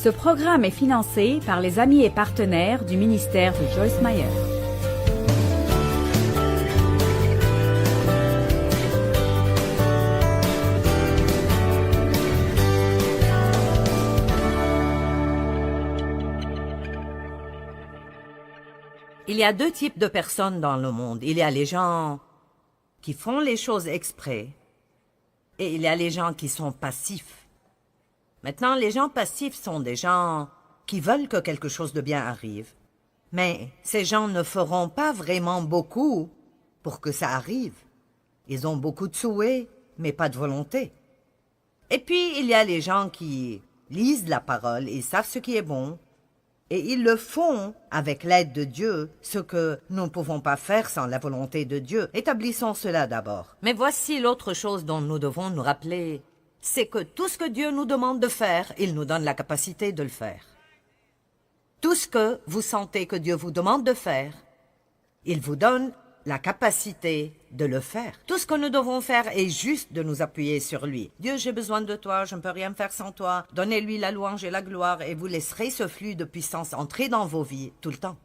Ce programme est financé par les amis et partenaires du ministère de Joyce Meyer. Il y a deux types de personnes dans le monde. Il y a les gens qui font les choses exprès et il y a les gens qui sont passifs. Maintenant, les gens passifs sont des gens qui veulent que quelque chose de bien arrive. Mais ces gens ne feront pas vraiment beaucoup pour que ça arrive. Ils ont beaucoup de souhaits, mais pas de volonté. Et puis, il y a les gens qui lisent la parole, ils savent ce qui est bon, et ils le font avec l'aide de Dieu, ce que nous ne pouvons pas faire sans la volonté de Dieu. Établissons cela d'abord. Mais voici l'autre chose dont nous devons nous rappeler, c'est que tout ce que Dieu nous demande de faire, il nous donne la capacité de le faire. Tout ce que vous sentez que Dieu vous demande de faire, il vous donne la capacité de le faire. Tout ce que nous devons faire est juste de nous appuyer sur lui. Dieu, j'ai besoin de toi, je ne peux rien faire sans toi. Donnez-lui la louange et la gloire et vous laisserez ce flux de puissance entrer dans vos vies tout le temps.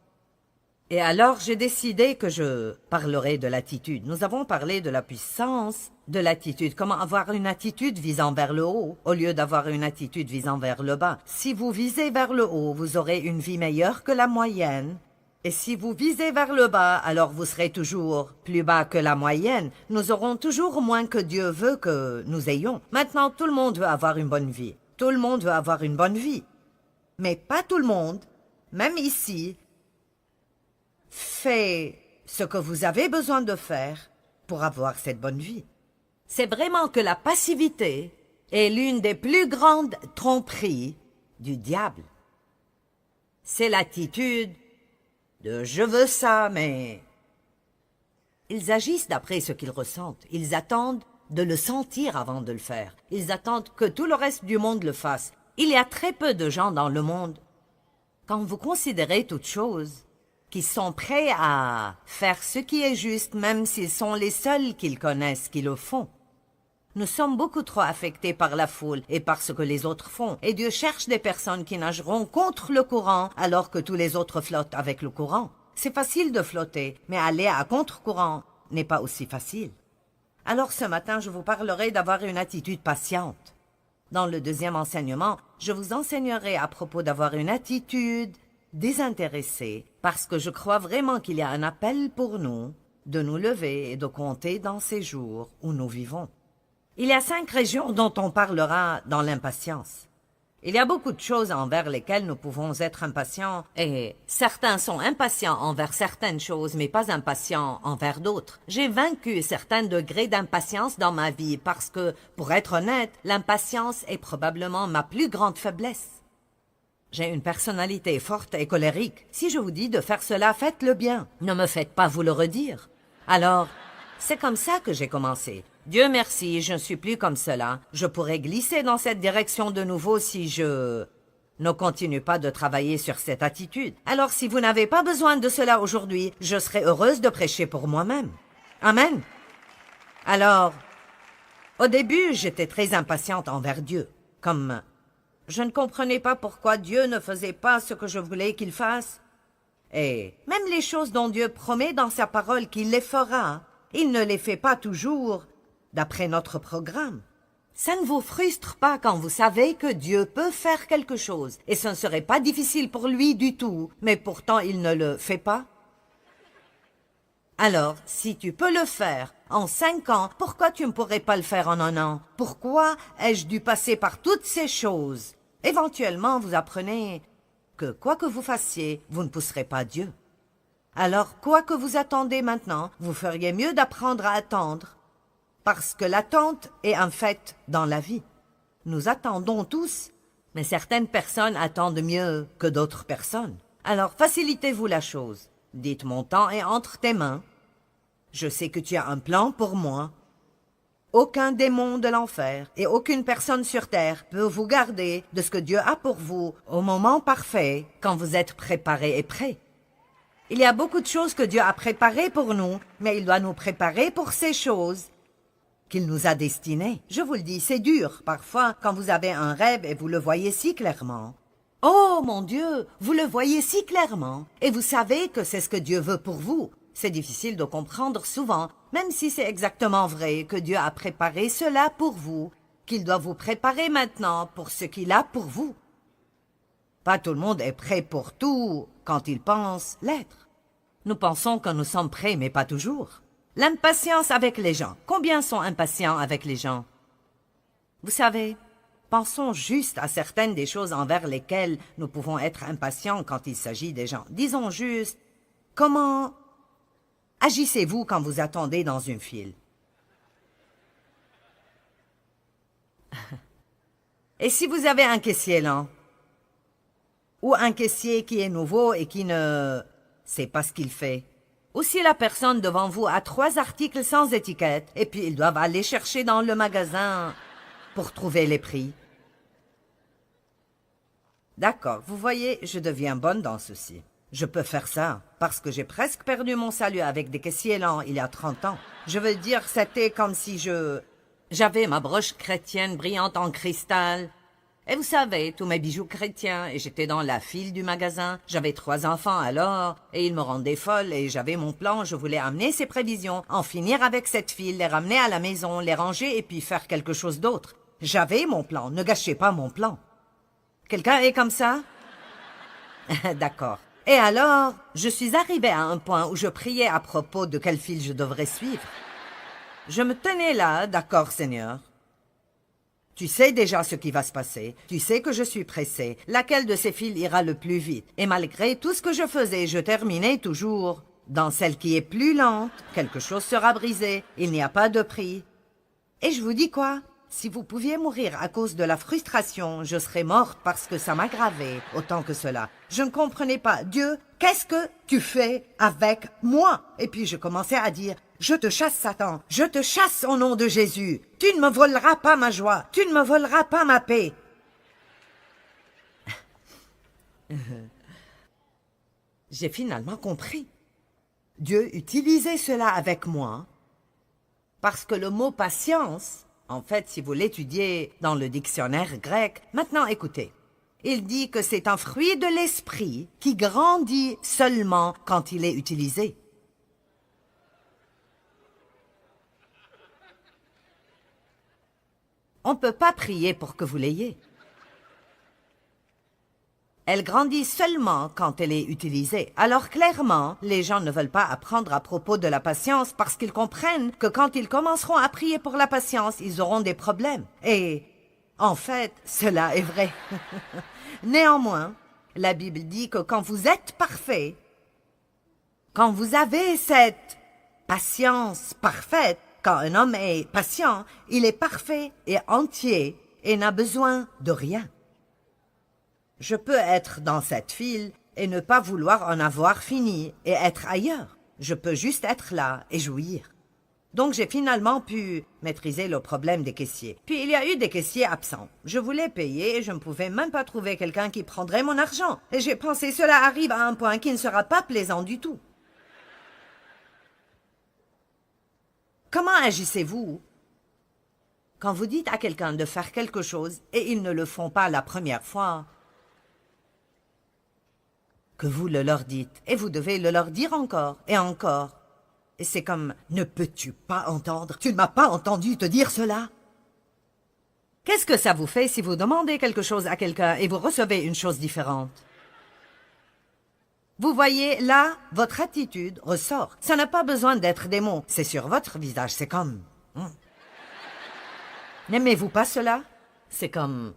Et alors, j'ai décidé que je parlerai de l'attitude. Nous avons parlé de la puissance de l'attitude. Comment avoir une attitude visant vers le haut au lieu d'avoir une attitude visant vers le bas. Si vous visez vers le haut, vous aurez une vie meilleure que la moyenne. Et si vous visez vers le bas, alors vous serez toujours plus bas que la moyenne. Nous aurons toujours moins que Dieu veut que nous ayons. Maintenant, tout le monde veut avoir une bonne vie. Tout le monde veut avoir une bonne vie. Mais pas tout le monde, même ici, fait ce que vous avez besoin de faire pour avoir cette bonne vie. C'est vraiment que la passivité est l'une des plus grandes tromperies du diable. C'est l'attitude de « je veux ça, mais… » Ils agissent d'après ce qu'ils ressentent. Ils attendent de le sentir avant de le faire. Ils attendent que tout le reste du monde le fasse. Il y a très peu de gens dans le monde, quand vous considérez toutes choses, qui sont prêts à faire ce qui est juste, même s'ils sont les seuls qu'ils connaissent qui le font. Nous sommes beaucoup trop affectés par la foule et par ce que les autres font. Et Dieu cherche des personnes qui nageront contre le courant alors que tous les autres flottent avec le courant. C'est facile de flotter, mais aller à contre-courant n'est pas aussi facile. Alors ce matin, je vous parlerai d'avoir une attitude patiente. Dans le deuxième enseignement, je vous enseignerai à propos d'avoir une attitude désintéressée, parce que je crois vraiment qu'il y a un appel pour nous de nous lever et de compter dans ces jours où nous vivons. Il y a 5 régions dont on parlera dans l'impatience. Il y a beaucoup de choses envers lesquelles nous pouvons être impatients, et certains sont impatients envers certaines choses, mais pas impatients envers d'autres. J'ai vaincu certains degrés d'impatience dans ma vie parce que, pour être honnête, l'impatience est probablement ma plus grande faiblesse. J'ai une personnalité forte et colérique. Si je vous dis de faire cela, faites-le bien. Ne me faites pas vous le redire. Alors, c'est comme ça que j'ai commencé. Dieu merci, je ne suis plus comme cela. Je pourrais glisser dans cette direction de nouveau si je ne continue pas de travailler sur cette attitude. Alors si vous n'avez pas besoin de cela aujourd'hui, je serai heureuse de prêcher pour moi-même. Amen. Alors, au début, j'étais très impatiente envers Dieu. Comme je ne comprenais pas pourquoi Dieu ne faisait pas ce que je voulais qu'il fasse. Et même les choses dont Dieu promet dans sa parole qu'il les fera, il ne les fait pas toujours d'après notre programme. Ça ne vous frustre pas quand vous savez que Dieu peut faire quelque chose et ce ne serait pas difficile pour lui du tout, mais pourtant il ne le fait pas? Alors, si tu peux le faire en 5 ans, pourquoi tu ne pourrais pas le faire en 1 an? Pourquoi ai-je dû passer par toutes ces choses? Éventuellement, vous apprenez que quoi que vous fassiez, vous ne pousserez pas Dieu. Alors, quoi que vous attendez maintenant, vous feriez mieux d'apprendre à attendre, parce que l'attente est un fait dans la vie. Nous attendons tous, mais certaines personnes attendent mieux que d'autres personnes. Alors, facilitez-vous la chose. Dites, mon temps est entre tes mains. Je sais que tu as un plan pour moi. Aucun démon de l'enfer et aucune personne sur terre peut vous garder de ce que Dieu a pour vous au moment parfait, quand vous êtes préparé et prêt. Il y a beaucoup de choses que Dieu a préparées pour nous, mais il doit nous préparer pour ces choses qu'il nous a destinées. Je vous le dis, c'est dur, parfois, quand vous avez un rêve et vous le voyez si clairement. Oh mon Dieu, vous le voyez si clairement, et vous savez que c'est ce que Dieu veut pour vous. C'est difficile de comprendre souvent, même si c'est exactement vrai que Dieu a préparé cela pour vous, qu'il doit vous préparer maintenant pour ce qu'il a pour vous. Pas tout le monde est prêt pour tout quand il pense l'être. Nous pensons que nous sommes prêts, mais pas toujours. L'impatience avec les gens. Combien sont impatients avec les gens? Vous savez, pensons juste à certaines des choses envers lesquelles nous pouvons être impatients quand il s'agit des gens. Disons juste, comment agissez-vous quand vous attendez dans une file? Et si vous avez un caissier lent? Ou un caissier qui est nouveau et qui ne sait pas ce qu'il fait? Ou si la personne devant vous a 3 articles sans étiquette, et puis ils doivent aller chercher dans le magasin pour trouver les prix. D'accord, vous voyez, je deviens bonne dans ceci. Je peux faire ça, parce que j'ai presque perdu mon salut avec des caissiers lents il y a 30 ans. Je veux dire, c'était comme si j'avais ma broche chrétienne brillante en cristal. Et vous savez, tous mes bijoux chrétiens, et j'étais dans la file du magasin. J'avais 3 enfants alors, et ils me rendaient folle, et j'avais mon plan, je voulais amener ces prévisions, en finir avec cette file, les ramener à la maison, les ranger, et puis faire quelque chose d'autre. J'avais mon plan, ne gâchez pas mon plan. Quelqu'un est comme ça? D'accord. Et alors, je suis arrivée à un point où je priais à propos de quelle file je devrais suivre. Je me tenais là, d'accord, Seigneur. Tu sais déjà ce qui va se passer. Tu sais que je suis pressée. Laquelle de ces files ira le plus vite? Et malgré tout ce que je faisais, je terminais toujours. Dans celle qui est plus lente, quelque chose sera brisé. Il n'y a pas de prix. Et je vous dis quoi? Si vous pouviez mourir à cause de la frustration, je serais morte parce que ça m'aggravait autant que cela. Je ne comprenais pas. Dieu, qu'est-ce que tu fais avec moi? Et puis je commençais à dire, je te chasse Satan, je te chasse au nom de Jésus. Tu ne me voleras pas ma joie, tu ne me voleras pas ma paix. J'ai finalement compris. Dieu utilisait cela avec moi parce que le mot patience, en fait, si vous l'étudiez dans le dictionnaire grec, maintenant écoutez, il dit que c'est un fruit de l'esprit qui grandit seulement quand il est utilisé. On ne peut pas prier pour que vous l'ayez. Elle grandit seulement quand elle est utilisée. Alors clairement, les gens ne veulent pas apprendre à propos de la patience parce qu'ils comprennent que quand ils commenceront à prier pour la patience, ils auront des problèmes. Et en fait, cela est vrai. Néanmoins, la Bible dit que quand vous êtes parfait, quand vous avez cette patience parfaite, quand un homme est patient, il est parfait et entier et n'a besoin de rien. Je peux être dans cette file et ne pas vouloir en avoir fini et être ailleurs. Je peux juste être là et jouir. Donc j'ai finalement pu maîtriser le problème des caissiers. Puis il y a eu des caissiers absents. Je voulais payer et je ne pouvais même pas trouver quelqu'un qui prendrait mon argent. Et j'ai pensé, cela arrive à un point qui ne sera pas plaisant du tout. Comment agissez-vous quand vous dites à quelqu'un de faire quelque chose et ils ne le font pas la première fois, que vous le leur dites, et vous devez le leur dire encore et encore. Et c'est comme, ne peux-tu pas entendre? Tu ne m'as pas entendu te dire cela? Qu'est-ce que ça vous fait si vous demandez quelque chose à quelqu'un et vous recevez une chose différente? Vous voyez, là, votre attitude ressort. Ça n'a pas besoin d'être des mots. C'est sur votre visage, c'est comme... N'aimez-vous pas cela? C'est comme...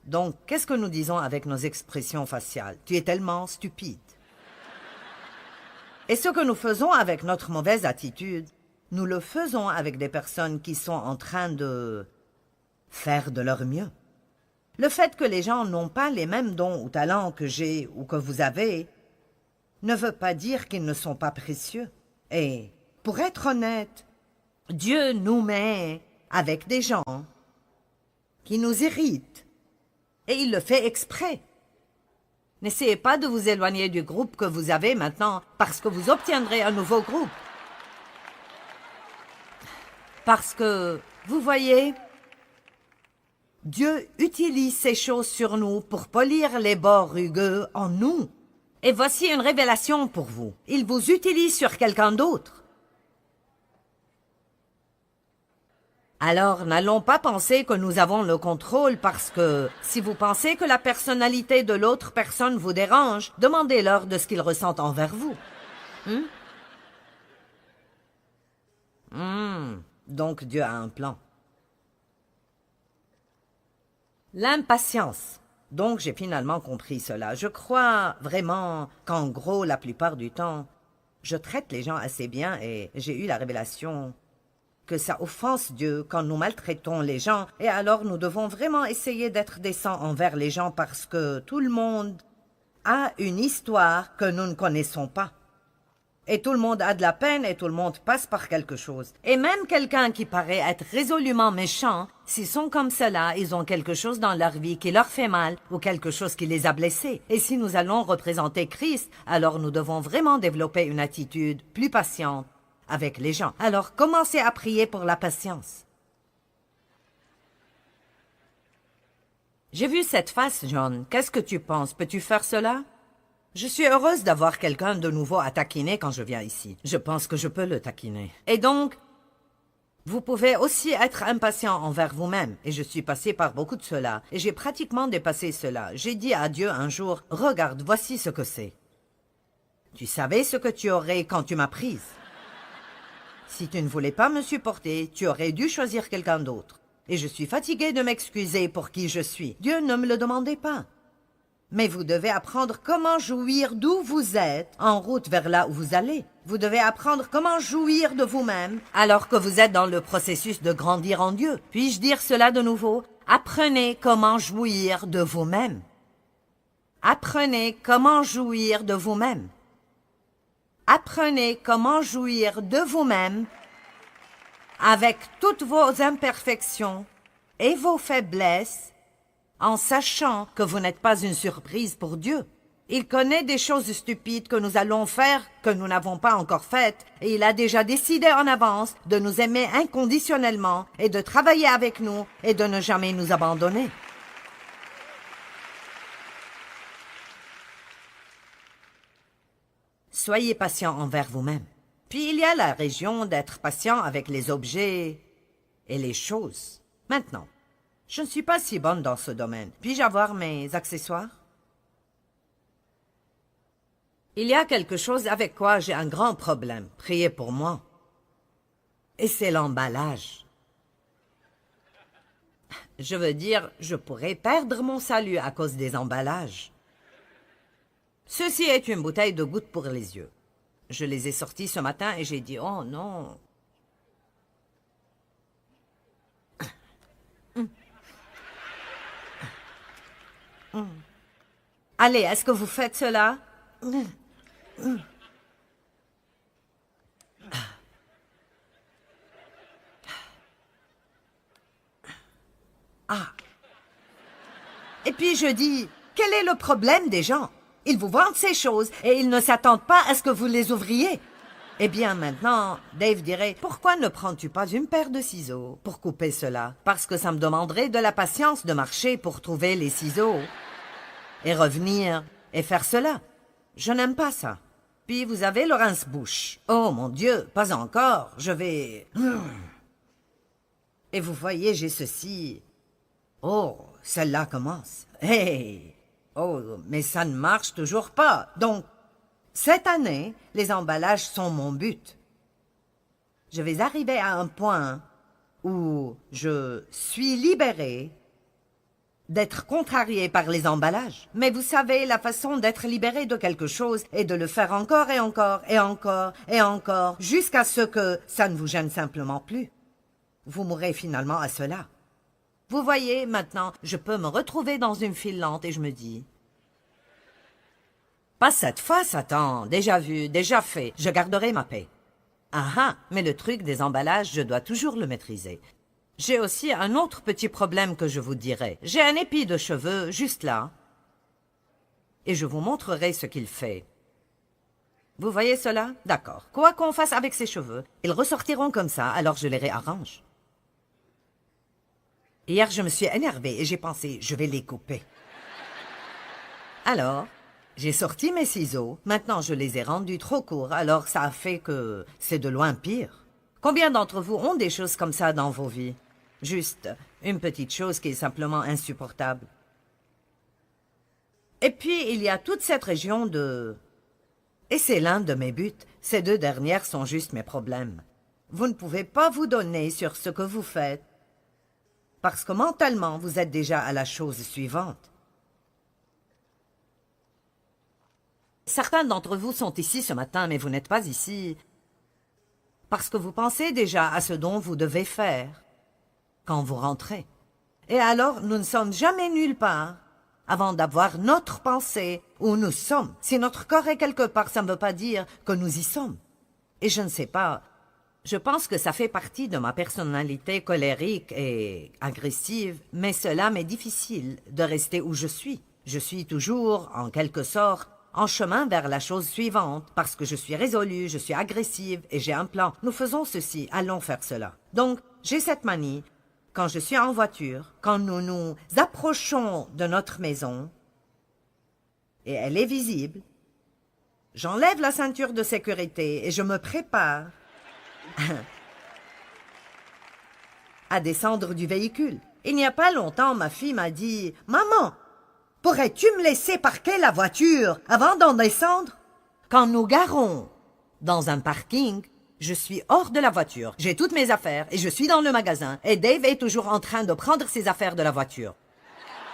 Donc, qu'est-ce que nous disons avec nos expressions faciales? Tu es tellement stupide. Et ce que nous faisons avec notre mauvaise attitude, nous le faisons avec des personnes qui sont en train de faire de leur mieux. Le fait que les gens n'ont pas les mêmes dons ou talents que j'ai ou que vous avez ne veut pas dire qu'ils ne sont pas précieux. Et, pour être honnête, Dieu nous met avec des gens qui nous irritent. Et il le fait exprès. N'essayez pas de vous éloigner du groupe que vous avez maintenant, parce que vous obtiendrez un nouveau groupe. Parce que, vous voyez, Dieu utilise ces choses sur nous pour polir les bords rugueux en nous. Et voici une révélation pour vous. Il vous utilise sur quelqu'un d'autre. Alors, n'allons pas penser que nous avons le contrôle parce que si vous pensez que la personnalité de l'autre personne vous dérange, demandez-leur de ce qu'ils ressentent envers vous. Donc Dieu a un plan. L'impatience. Donc j'ai finalement compris cela. Je crois vraiment qu'en gros, la plupart du temps, je traite les gens assez bien et j'ai eu la révélation que ça offense Dieu quand nous maltraitons les gens, et alors nous devons vraiment essayer d'être décents envers les gens parce que tout le monde a une histoire que nous ne connaissons pas. Et tout le monde a de la peine et tout le monde passe par quelque chose. Et même quelqu'un qui paraît être résolument méchant, s'ils sont comme cela, ils ont quelque chose dans leur vie qui leur fait mal ou quelque chose qui les a blessés. Et si nous allons représenter Christ, alors nous devons vraiment développer une attitude plus patiente avec les gens. Alors, commencez à prier pour la patience. J'ai vu cette face, John. Qu'est-ce que tu penses? Peux-tu faire cela? Je suis heureuse d'avoir quelqu'un de nouveau à taquiner quand je viens ici. Je pense que je peux le taquiner. Et donc, vous pouvez aussi être impatient envers vous-même. Et je suis passée par beaucoup de cela. Et j'ai pratiquement dépassé cela. J'ai dit à Dieu un jour, « Regarde, voici ce que c'est. Tu savais ce que tu aurais quand tu m'as prise. Si tu ne voulais pas me supporter, tu aurais dû choisir quelqu'un d'autre. Et je suis fatiguée de m'excuser pour qui je suis. Dieu ne me le demandait pas. Mais vous devez apprendre comment jouir d'où vous êtes en route vers là où vous allez. Vous devez apprendre comment jouir de vous-même alors que vous êtes dans le processus de grandir en Dieu. Puis-je dire cela de nouveau? Apprenez comment jouir de vous-même. Apprenez comment jouir de vous-même. Apprenez comment jouir de vous-même avec toutes vos imperfections et vos faiblesses, en sachant que vous n'êtes pas une surprise pour Dieu. Il connaît des choses stupides que nous allons faire que nous n'avons pas encore faites, et il a déjà décidé en avance de nous aimer inconditionnellement et de travailler avec nous et de ne jamais nous abandonner. Soyez patient envers vous-même. Puis il y a la région d'être patient avec les objets et les choses. Maintenant, je ne suis pas si bonne dans ce domaine. Puis-je avoir mes accessoires? Il y a quelque chose avec quoi j'ai un grand problème. Priez pour moi. Et c'est l'emballage. Je veux dire, je pourrais perdre mon salut à cause des emballages. Ceci est une bouteille de gouttes pour les yeux. Je les ai sortis ce matin et j'ai dit, oh non. Allez, est-ce que vous faites cela? Ah. Et puis je dis, quel est le problème des gens? Ils vous vendent ces choses et ils ne s'attendent pas à ce que vous les ouvriez. Eh bien maintenant, Dave dirait, pourquoi ne prends-tu pas une paire de ciseaux pour couper cela? Parce que ça me demanderait de la patience de marcher pour trouver les ciseaux et revenir et faire cela. Je n'aime pas ça. Puis vous avez le rince-bouche. Oh mon Dieu, pas encore, je vais... Et vous voyez, j'ai ceci. Oh, celle-là commence. Hey! Oh, mais ça ne marche toujours pas. Donc, cette année, les emballages sont mon but. Je vais arriver à un point où je suis libérée d'être contrariée par les emballages. Mais vous savez, la façon d'être libérée de quelque chose est de le faire encore et encore et encore et encore, jusqu'à ce que ça ne vous gêne simplement plus. Vous mourrez finalement à cela. Vous voyez, maintenant, je peux me retrouver dans une file lente et je me dis... Pas cette fois, Satan. Déjà vu, déjà fait. Je garderai ma paix. Ah ah, mais le truc des emballages, je dois toujours le maîtriser. J'ai aussi un autre petit problème que je vous dirai. J'ai un épi de cheveux juste là. Et je vous montrerai ce qu'il fait. Vous voyez cela? D'accord. Quoi qu'on fasse avec ces cheveux, ils ressortiront comme ça, alors je les réarrange. Hier, je me suis énervée et j'ai pensé, je vais les couper. Alors, j'ai sorti mes ciseaux. Maintenant, je les ai rendus trop courts, alors ça a fait que c'est de loin pire. Combien d'entre vous ont des choses comme ça dans vos vies? Juste une petite chose qui est simplement insupportable. Et puis, il y a toute cette région de... Et c'est l'un de mes buts. Ces deux dernières sont juste mes problèmes. Vous ne pouvez pas vous donner sur ce que vous faites, parce que mentalement, vous êtes déjà à la chose suivante. Certains d'entre vous sont ici ce matin, mais vous n'êtes pas ici parce que vous pensez déjà à ce dont vous devez faire quand vous rentrez. Et alors, nous ne sommes jamais nulle part avant d'avoir notre pensée où nous sommes. Si notre corps est quelque part, ça ne veut pas dire que nous y sommes. Et je ne sais pas, je pense que ça fait partie de ma personnalité colérique et agressive, mais cela m'est difficile de rester où je suis. Je suis toujours, en quelque sorte, en chemin vers la chose suivante, parce que je suis résolue, je suis agressive et j'ai un plan. Nous faisons ceci, allons faire cela. Donc, j'ai cette manie, quand je suis en voiture, quand nous nous approchons de notre maison, et elle est visible, j'enlève la ceinture de sécurité et je me prépare à descendre du véhicule. Il n'y a pas longtemps, ma fille m'a dit « Maman, pourrais-tu me laisser parquer la voiture avant d'en descendre ?» Quand nous garons dans un parking, je suis hors de la voiture, j'ai toutes mes affaires et je suis dans le magasin et Dave est toujours en train de prendre ses affaires de la voiture.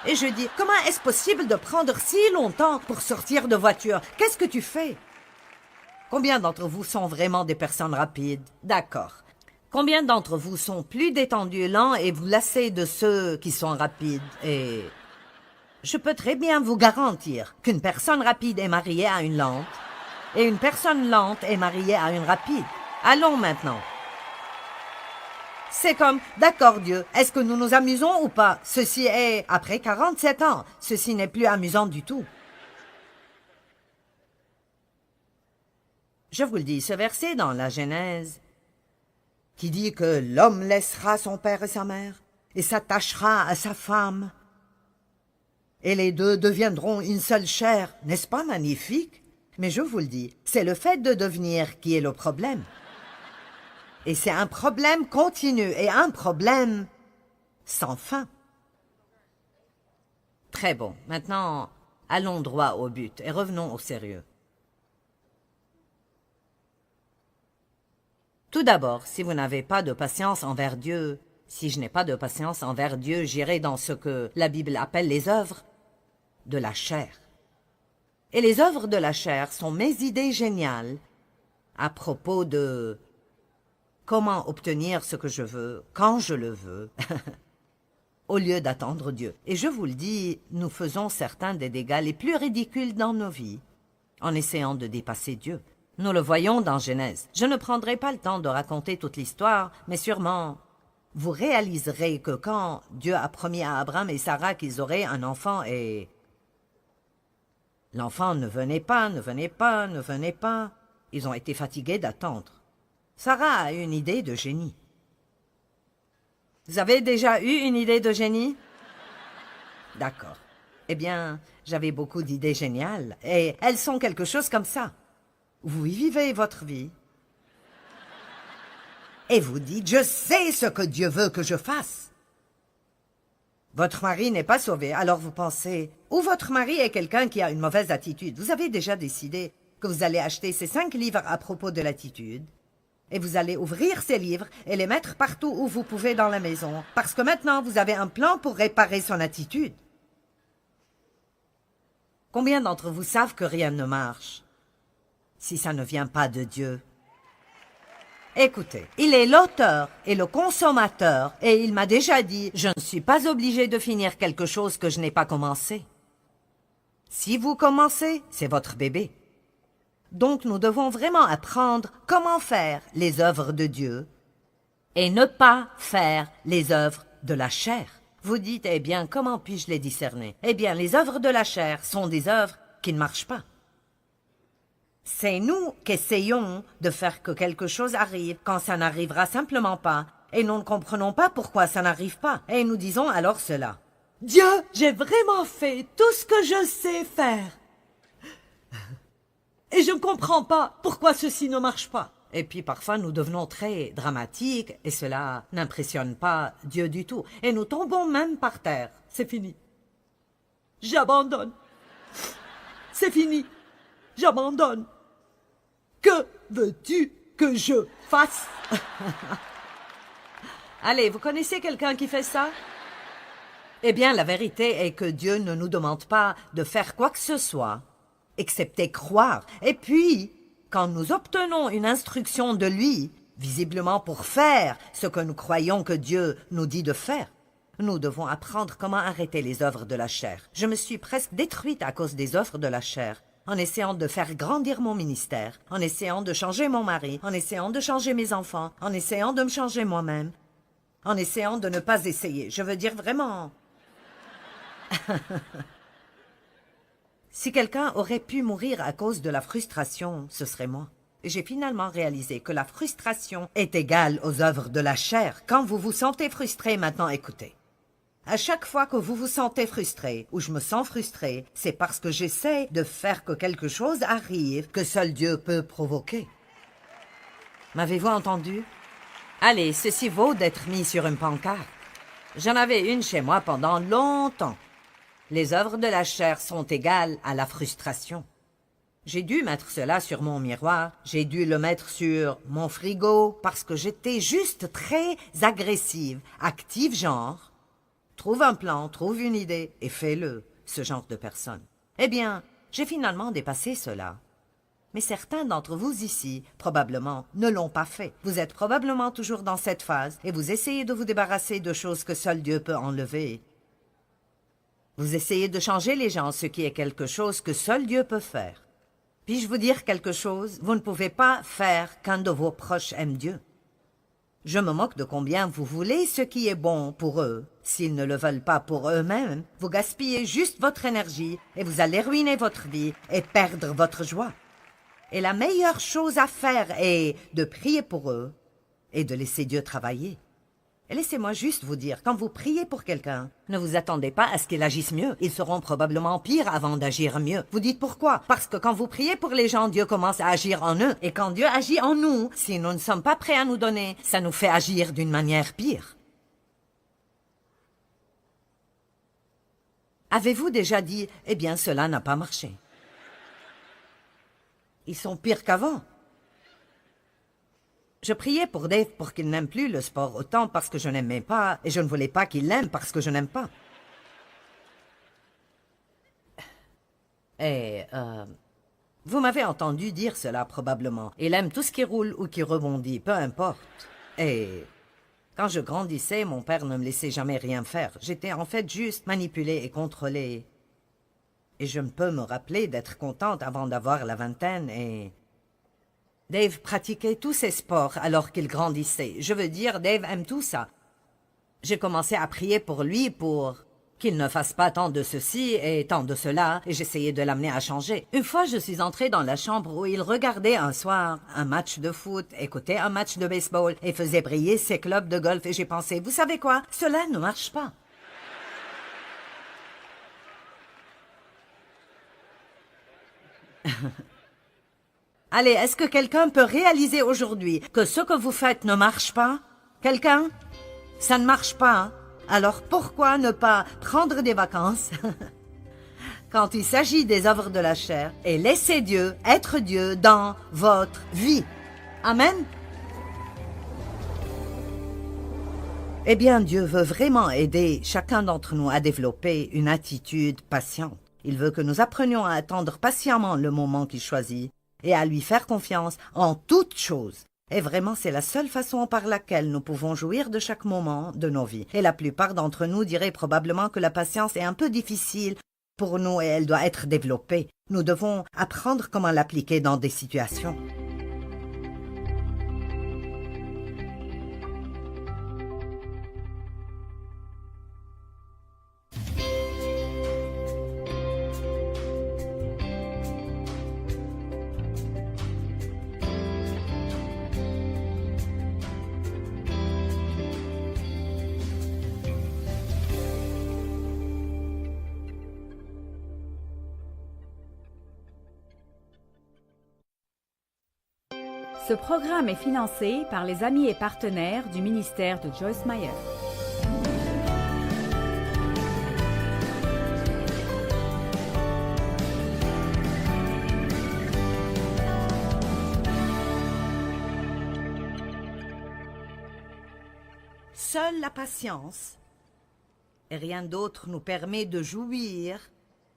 Et je dis « Comment est-ce possible de prendre si longtemps pour sortir de voiture? Qu'est-ce que tu fais ?» Combien d'entre vous sont vraiment des personnes rapides? D'accord. Combien d'entre vous sont plus détendus, lents et vous lassez de ceux qui sont rapides? Et je peux très bien vous garantir qu'une personne rapide est mariée à une lente et une personne lente est mariée à une rapide. Allons maintenant. C'est comme, d'accord Dieu, est-ce que nous nous amusons ou pas? Ceci est, après 47 ans, ceci n'est plus amusant du tout. Je vous le dis, ce verset dans la Genèse, qui dit que l'homme laissera son père et sa mère, et s'attachera à sa femme, et les deux deviendront une seule chair, n'est-ce pas magnifique? Mais je vous le dis, c'est le fait de devenir qui est le problème. Et c'est un problème continu et un problème sans fin. Très bon, maintenant, allons droit au but et revenons au sérieux. Tout d'abord, si vous n'avez pas de patience envers Dieu, si je n'ai pas de patience envers Dieu, j'irai dans ce que la Bible appelle les œuvres de la chair. Et les œuvres de la chair sont mes idées géniales à propos de comment obtenir ce que je veux, quand je le veux, au lieu d'attendre Dieu. Et je vous le dis, nous faisons certains des dégâts les plus ridicules dans nos vies en essayant de dépasser Dieu. Nous le voyons dans Genèse. Je ne prendrai pas le temps de raconter toute l'histoire, mais sûrement vous réaliserez que quand Dieu a promis à Abraham et Sarah qu'ils auraient un enfant et l'enfant ne venait pas, ne venait pas, ne venait pas, ils ont été fatigués d'attendre. Sarah a eu une idée de génie. Vous avez déjà eu une idée de génie? D'accord. Eh bien, j'avais beaucoup d'idées géniales, et elles sont quelque chose comme ça. Vous vivez votre vie, et vous dites, je sais ce que Dieu veut que je fasse. Votre mari n'est pas sauvé, alors vous pensez, ou votre mari est quelqu'un qui a une mauvaise attitude. Vous avez déjà décidé que vous allez acheter ces 5 livres à propos de l'attitude, et vous allez ouvrir ces livres et les mettre partout où vous pouvez dans la maison, parce que maintenant vous avez un plan pour réparer son attitude. Combien d'entre vous savent que rien ne marche si ça ne vient pas de Dieu? Écoutez, il est l'auteur et le consommateur, et il m'a déjà dit, je ne suis pas obligé de finir quelque chose que je n'ai pas commencé. Si vous commencez, c'est votre bébé. Donc nous devons vraiment apprendre comment faire les œuvres de Dieu et ne pas faire les œuvres de la chair. Vous dites, eh bien, comment puis-je les discerner? Eh bien, les œuvres de la chair sont des œuvres qui ne marchent pas. C'est nous qui essayons de faire que quelque chose arrive quand ça n'arrivera simplement pas Et nous ne comprenons pas pourquoi ça n'arrive pas. Et nous disons alors cela. Dieu, j'ai vraiment fait tout ce que je sais faire. Et je ne comprends pas pourquoi ceci ne marche pas. Et puis parfois nous devenons très dramatiques et cela n'impressionne pas Dieu du tout. Et nous tombons même par terre. C'est fini. J'abandonne. C'est fini. J'abandonne. Que veux-tu que je fasse? Allez, vous connaissez quelqu'un qui fait ça? Eh bien, la vérité est que Dieu ne nous demande pas de faire quoi que ce soit, excepté croire. Et puis, quand nous obtenons une instruction de lui, visiblement pour faire ce que nous croyons que Dieu nous dit de faire, nous devons apprendre comment arrêter les œuvres de la chair. Je me suis presque détruite à cause des œuvres de la chair, en essayant de faire grandir mon ministère, en essayant de changer mon mari, en essayant de changer mes enfants, en essayant de me changer moi-même, en essayant de ne pas essayer. Je veux dire vraiment... Si quelqu'un aurait pu mourir à cause de la frustration, ce serait moi. J'ai finalement réalisé que la frustration est égale aux œuvres de la chair. Quand vous vous sentez frustré, maintenant écoutez. À chaque fois que vous vous sentez frustré, ou je me sens frustré, c'est parce que j'essaie de faire que quelque chose arrive que seul Dieu peut provoquer. M'avez-vous entendu? Allez, ceci vaut d'être mis sur une pancarte. J'en avais une chez moi pendant longtemps. Les œuvres de la chair sont égales à la frustration. J'ai dû mettre cela sur mon miroir, j'ai dû le mettre sur mon frigo, parce que j'étais juste très agressive, active genre. Trouve un plan, trouve une idée et fais-le, ce genre de personne. Eh bien, j'ai finalement dépassé cela. Mais certains d'entre vous ici, probablement, ne l'ont pas fait. Vous êtes probablement toujours dans cette phase et vous essayez de vous débarrasser de choses que seul Dieu peut enlever. Vous essayez de changer les gens, ce qui est quelque chose que seul Dieu peut faire. Puis-je vous dire quelque chose? Vous ne pouvez pas faire qu'un de vos proches aime Dieu. Je me moque de combien vous voulez ce qui est bon pour eux. S'ils ne le veulent pas pour eux-mêmes, vous gaspillez juste votre énergie et vous allez ruiner votre vie et perdre votre joie. Et la meilleure chose à faire est de prier pour eux et de laisser Dieu travailler. Et laissez-moi juste vous dire, quand vous priez pour quelqu'un, ne vous attendez pas à ce qu'il agisse mieux. Ils seront probablement pires avant d'agir mieux. Vous dites pourquoi? Parce que quand vous priez pour les gens, Dieu commence à agir en eux. Et quand Dieu agit en nous, si nous ne sommes pas prêts à nous donner, ça nous fait agir d'une manière pire. Avez-vous déjà dit, eh bien, cela n'a pas marché? Ils sont pires qu'avant. Je priais pour Dave pour qu'il n'aime plus le sport autant parce que je n'aimais pas, et je ne voulais pas qu'il l'aime parce que je n'aime pas. Et, vous m'avez entendu dire cela probablement. Il aime tout ce qui roule ou qui rebondit, peu importe. Et quand je grandissais, mon père ne me laissait jamais rien faire. J'étais en fait juste manipulée et contrôlée. Et je ne peux me rappeler d'être contente avant d'avoir la vingtaine et... Dave pratiquait tous ses sports alors qu'il grandissait. Je veux dire, Dave aime tout ça. J'ai commencé à prier pour lui pour qu'il ne fasse pas tant de ceci et tant de cela, et j'essayais de l'amener à changer. Une fois, je suis entrée dans la chambre où il regardait un soir un match de foot, écoutait un match de baseball et faisait briller ses clubs de golf, et j'ai pensé, vous savez quoi? Cela ne marche pas. Allez, est-ce que quelqu'un peut réaliser aujourd'hui que ce que vous faites ne marche pas? Quelqu'un? Ça ne marche pas, hein? Alors pourquoi ne pas prendre des vacances quand il s'agit des œuvres de la chair et laisser Dieu être Dieu dans votre vie? Amen? Eh bien, Dieu veut vraiment aider chacun d'entre nous à développer une attitude patiente. Il veut que nous apprenions à attendre patiemment le moment qu'il choisit et à lui faire confiance en toutes choses. Et vraiment, c'est la seule façon par laquelle nous pouvons jouir de chaque moment de nos vies. Et la plupart d'entre nous diraient probablement que la patience est un peu difficile pour nous et elle doit être développée. Nous devons apprendre comment l'appliquer dans des situations. Ce programme est financé par les amis et partenaires du ministère de Joyce Meyer. Seule la patience et rien d'autre nous permet de jouir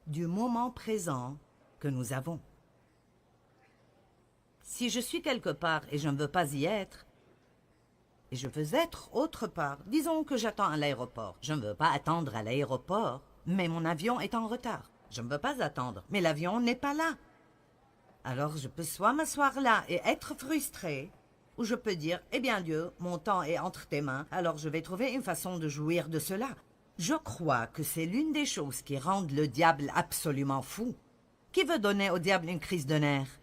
du moment présent que nous avons. Si je suis quelque part et je ne veux pas y être, et je veux être autre part, disons que j'attends à l'aéroport. Je ne veux pas attendre à l'aéroport, mais mon avion est en retard. Je ne veux pas attendre, mais l'avion n'est pas là. Alors je peux soit m'asseoir là et être frustré, ou je peux dire, eh bien Dieu, mon temps est entre tes mains, alors je vais trouver une façon de jouir de cela. Je crois que c'est l'une des choses qui rendent le diable absolument fou. Qui veut donner au diable une crise de nerfs?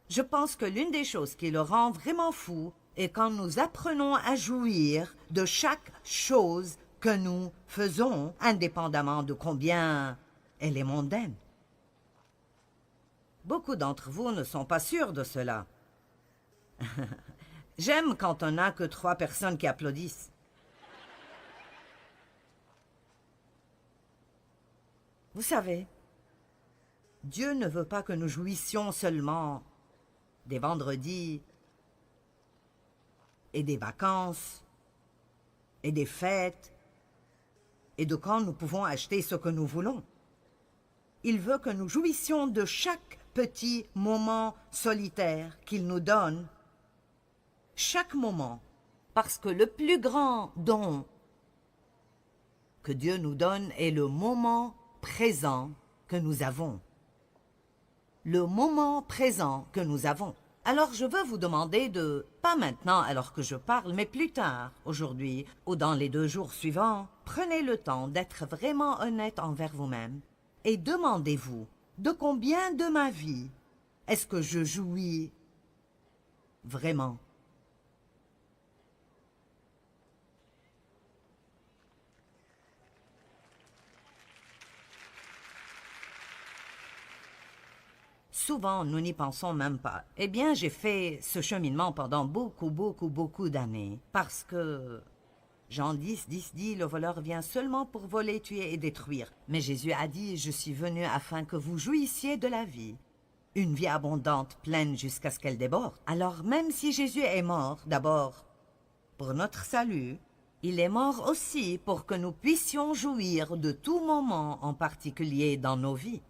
Je pense que l'une des choses qui le rend vraiment fou est quand nous apprenons à jouir de chaque chose que nous faisons, indépendamment de combien elle est mondaine. Beaucoup d'entre vous ne sont pas sûrs de cela. J'aime quand on n'a que 3 personnes qui applaudissent. Vous savez, Dieu ne veut pas que nous jouissions seulement des vendredis et des vacances et des fêtes et de quand nous pouvons acheter ce que nous voulons. Il veut que nous jouissions de chaque petit moment solitaire qu'il nous donne, chaque moment, parce que le plus grand don que Dieu nous donne est le moment présent que nous avons. Le moment présent que nous avons. Alors je veux vous demander de, pas maintenant alors que je parle, mais plus tard, aujourd'hui, ou dans les 2 jours suivants, prenez le temps d'être vraiment honnête envers vous-même et demandez-vous, de combien de ma vie est-ce que je jouis vraiment? Souvent, nous n'y pensons même pas. Eh bien, j'ai fait ce cheminement pendant beaucoup d'années. Parce que Jean 10 dit, le voleur vient seulement pour voler, tuer et détruire. Mais Jésus a dit, je suis venu afin que vous jouissiez de la vie. Une vie abondante, pleine jusqu'à ce qu'elle déborde. Alors, même si Jésus est mort, d'abord, pour notre salut, il est mort aussi pour que nous puissions jouir de tout moment en particulier dans nos vies.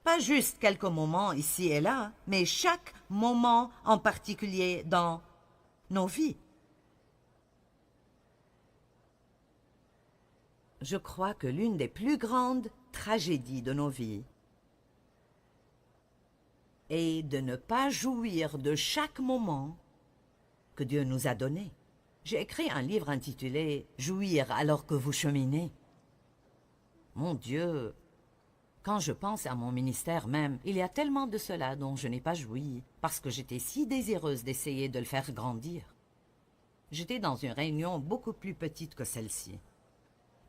Pas juste quelques moments ici et là, mais chaque moment en particulier dans nos vies. Je crois que l'une des plus grandes tragédies de nos vies est de ne pas jouir de chaque moment que Dieu nous a donné. J'ai écrit un livre intitulé « Jouir alors que vous cheminez ». Mon Dieu! Quand je pense à mon ministère même, il y a tellement de cela dont je n'ai pas joui, parce que j'étais si désireuse d'essayer de le faire grandir. J'étais dans une réunion beaucoup plus petite que celle-ci.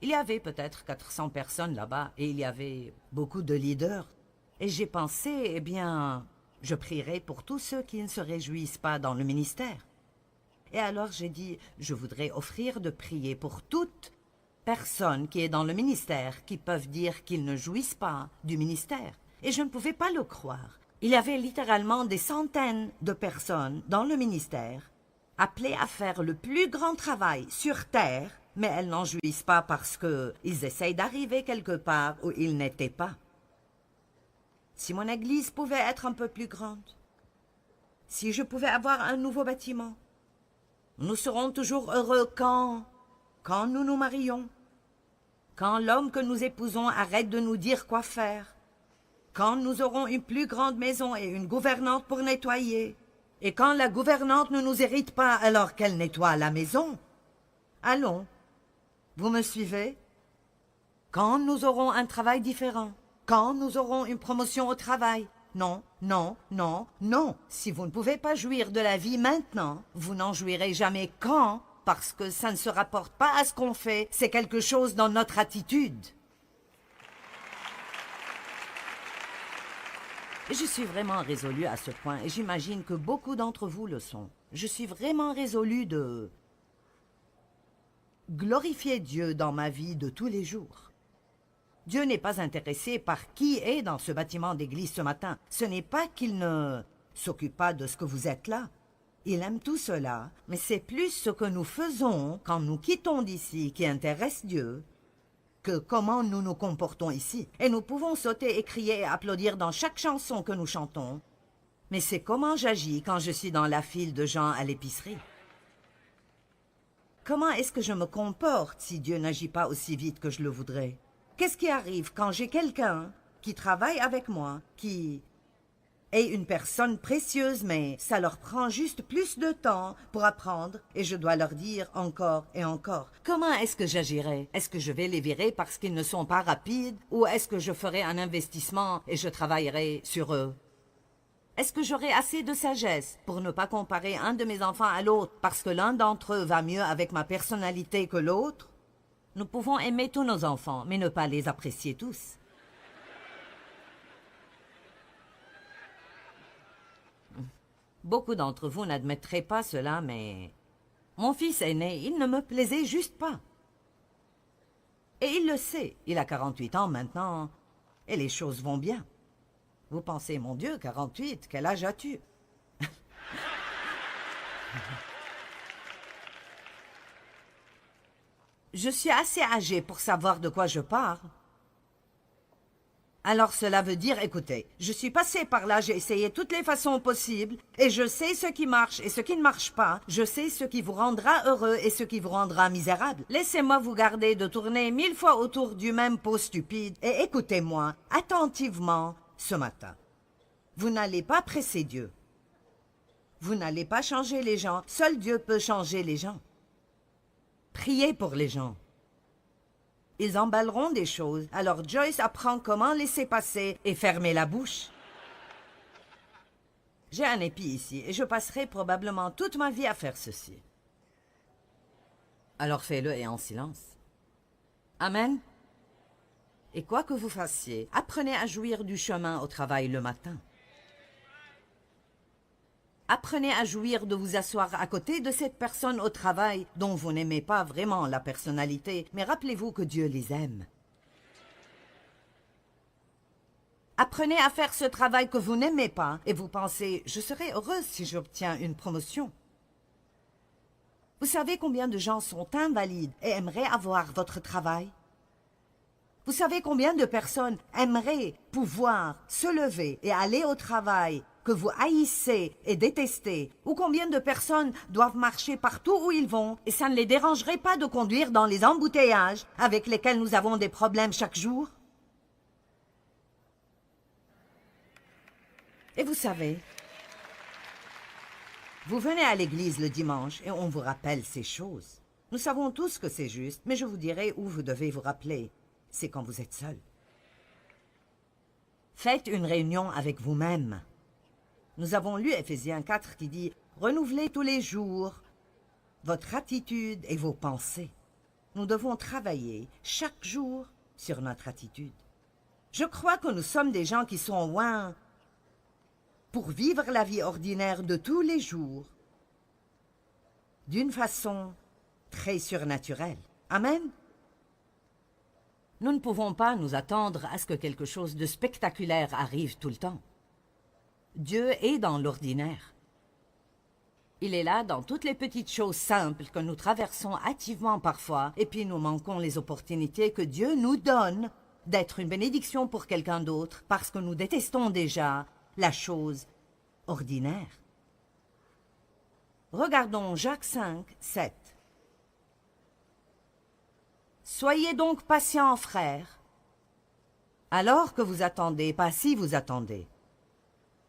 Il y avait peut-être 400 personnes là-bas, et il y avait beaucoup de leaders. Et j'ai pensé, eh bien, je prierai pour tous ceux qui ne se réjouissent pas dans le ministère. Et alors j'ai dit, je voudrais offrir de prier pour toutes personnes qui est dans le ministère, qui peuvent dire qu'ils ne jouissent pas du ministère. Et je ne pouvais pas le croire. Il y avait littéralement des centaines de personnes dans le ministère, appelées à faire le plus grand travail sur terre, mais elles n'en jouissent pas parce qu'ils essayent d'arriver quelque part où ils n'étaient pas. Si mon église pouvait être un peu plus grande, si je pouvais avoir un nouveau bâtiment, nous serons toujours heureux quand nous nous marions, quand l'homme que nous épousons arrête de nous dire quoi faire, quand nous aurons une plus grande maison et une gouvernante pour nettoyer, et quand la gouvernante ne nous hérite pas alors qu'elle nettoie la maison. Allons, vous me suivez? Quand nous aurons un travail différent, quand nous aurons une promotion au travail. Non, non, non, non. Si vous ne pouvez pas jouir de la vie maintenant, vous n'en jouirez jamais quand? Parce que ça ne se rapporte pas à ce qu'on fait, c'est quelque chose dans notre attitude. Je suis vraiment résolue à ce point et j'imagine que beaucoup d'entre vous le sont. Je suis vraiment résolue de glorifier Dieu dans ma vie de tous les jours. Dieu n'est pas intéressé par qui est dans ce bâtiment d'église ce matin. Ce n'est pas qu'il ne s'occupe pas de ce que vous êtes là. Il aime tout cela, mais c'est plus ce que nous faisons quand nous quittons d'ici qui intéresse Dieu que comment nous nous comportons ici. Et nous pouvons sauter et crier et applaudir dans chaque chanson que nous chantons. Mais c'est comment j'agis quand je suis dans la file de gens à l'épicerie. Comment est-ce que je me comporte si Dieu n'agit pas aussi vite que je le voudrais? Qu'est-ce qui arrive quand j'ai quelqu'un qui travaille avec moi, qui est une personne précieuse, mais ça leur prend juste plus de temps pour apprendre et je dois leur dire encore et encore? Comment est-ce que j'agirai? Est-ce que je vais les virer parce qu'ils ne sont pas rapides ou est-ce que je ferai un investissement et je travaillerai sur eux? Est-ce que j'aurai assez de sagesse pour ne pas comparer un de mes enfants à l'autre parce que l'un d'entre eux va mieux avec ma personnalité que l'autre? Nous pouvons aimer tous nos enfants, mais ne pas les apprécier tous. Beaucoup d'entre vous n'admettraient pas cela, mais mon fils aîné, il ne me plaisait juste pas. Et il le sait, il a 48 ans maintenant, et les choses vont bien. Vous pensez, mon Dieu, 48, quel âge as-tu? Je suis assez âgée pour savoir de quoi je parle. Alors cela veut dire, écoutez, je suis passée par là, j'ai essayé toutes les façons possibles, et je sais ce qui marche et ce qui ne marche pas. Je sais ce qui vous rendra heureux et ce qui vous rendra misérable. Laissez-moi vous garder de tourner 1000 fois autour du même pot stupide, et écoutez-moi attentivement ce matin. Vous n'allez pas presser Dieu. Vous n'allez pas changer les gens. Seul Dieu peut changer les gens. Priez pour les gens. Ils emballeront des choses. Alors Joyce apprend comment laisser passer et fermer la bouche. J'ai un épi ici et je passerai probablement toute ma vie à faire ceci. Alors fais-le et en silence. Amen. Et quoi que vous fassiez, apprenez à jouir du chemin au travail le matin. Apprenez à jouir de vous asseoir à côté de cette personne au travail dont vous n'aimez pas vraiment la personnalité, mais rappelez-vous que Dieu les aime. Apprenez à faire ce travail que vous n'aimez pas et vous pensez « Je serai heureuse si j'obtiens une promotion ». Vous savez combien de gens sont invalides et aimeraient avoir votre travail? Vous savez combien de personnes aimeraient pouvoir se lever et aller au travail que vous haïssez et détestez, ou combien de personnes doivent marcher partout où ils vont et ça ne les dérangerait pas de conduire dans les embouteillages avec lesquels nous avons des problèmes chaque jour? Et vous savez, vous venez à l'église le dimanche et on vous rappelle ces choses. Nous savons tous que c'est juste, mais je vous dirai où vous devez vous rappeler. C'est quand vous êtes seul. Faites une réunion avec vous-même. Nous avons lu Éphésiens 4 qui dit « Renouvelez tous les jours votre attitude et vos pensées. » Nous devons travailler chaque jour sur notre attitude. Je crois que nous sommes des gens qui sont loin pour vivre la vie ordinaire de tous les jours d'une façon très surnaturelle. Amen. Nous ne pouvons pas nous attendre à ce que quelque chose de spectaculaire arrive tout le temps. Dieu est dans l'ordinaire. Il est là dans toutes les petites choses simples que nous traversons hâtivement parfois, et puis nous manquons les opportunités que Dieu nous donne d'être une bénédiction pour quelqu'un d'autre, parce que nous détestons déjà la chose ordinaire. Regardons Jacques 5, 7. Soyez donc patients, frères, alors que vous attendez, pas si vous attendez.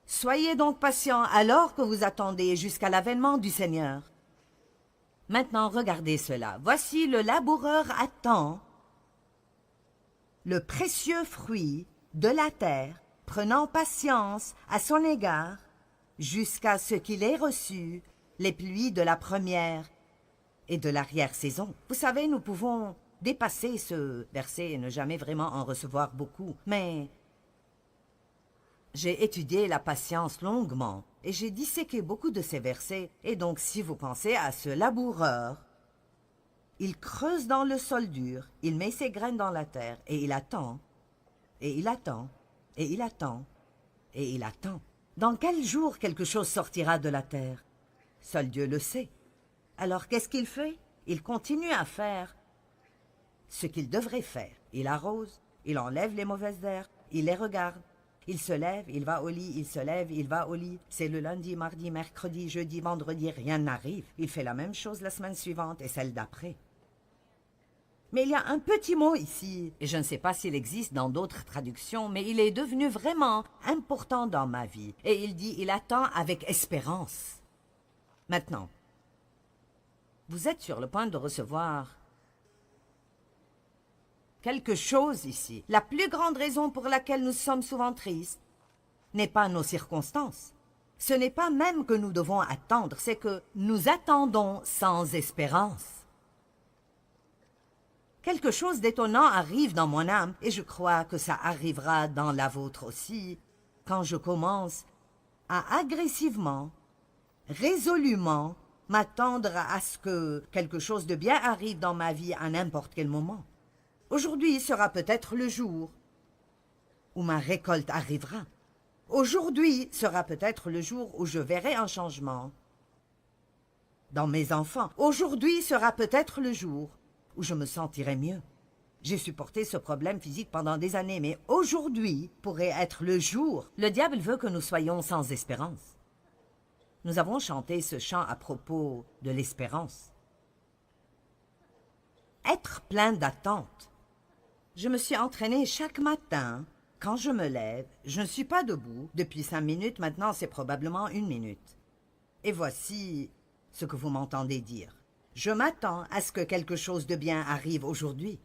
Soyez donc patients alors que vous attendez jusqu'à l'avènement du Seigneur. Maintenant, regardez cela. Voici le laboureur attend le précieux fruit de la terre, prenant patience à son égard, jusqu'à ce qu'il ait reçu les pluies de la première et de l'arrière-saison. Vous savez, nous pouvons dépasser ce verset et ne jamais vraiment en recevoir beaucoup. Mais J'ai étudié la patience longuement et j'ai disséqué beaucoup de ces versets. Et donc, si vous pensez à ce laboureur, il creuse dans le sol dur, il met ses graines dans la terre et il attend, et il attend, et il attend, et il attend. Dans quel jour quelque chose sortira de la terre? Seul Dieu le sait. Alors qu'est-ce qu'il fait? Il continue à faire ce qu'il devrait faire. Il arrose, il enlève les mauvaises herbes, il les regarde. Il se lève, il va au lit, il se lève, il va au lit. C'est le lundi, mardi, mercredi, jeudi, vendredi, rien n'arrive. Il fait la même chose la semaine suivante et celle d'après. Mais il y a un petit mot ici, et je ne sais pas s'il existe dans d'autres traductions, mais il est devenu vraiment important dans ma vie. Et il dit, il attend avec espérance. Maintenant, vous êtes sur le point de recevoir quelque chose ici. La plus grande raison pour laquelle nous sommes souvent tristes n'est pas nos circonstances. Ce n'est pas même que nous devons attendre, c'est que nous attendons sans espérance. Quelque chose d'étonnant arrive dans mon âme, et je crois que ça arrivera dans la vôtre aussi, quand je commence à agressivement, résolument, m'attendre à ce que quelque chose de bien arrive dans ma vie à n'importe quel moment. Aujourd'hui sera peut-être le jour où ma récolte arrivera. Aujourd'hui sera peut-être le jour où je verrai un changement dans mes enfants. Aujourd'hui sera peut-être le jour où je me sentirai mieux. J'ai supporté ce problème physique pendant des années, mais aujourd'hui pourrait être le jour. Le diable veut que nous soyons sans espérance. Nous avons chanté ce chant à propos de l'espérance. Être plein d'attente. Je me suis entraînée chaque matin. Quand je me lève, je ne suis pas debout. Depuis 5 minutes, maintenant c'est probablement 1 minute. Et voici ce que vous m'entendez dire. Je m'attends à ce que quelque chose de bien arrive aujourd'hui.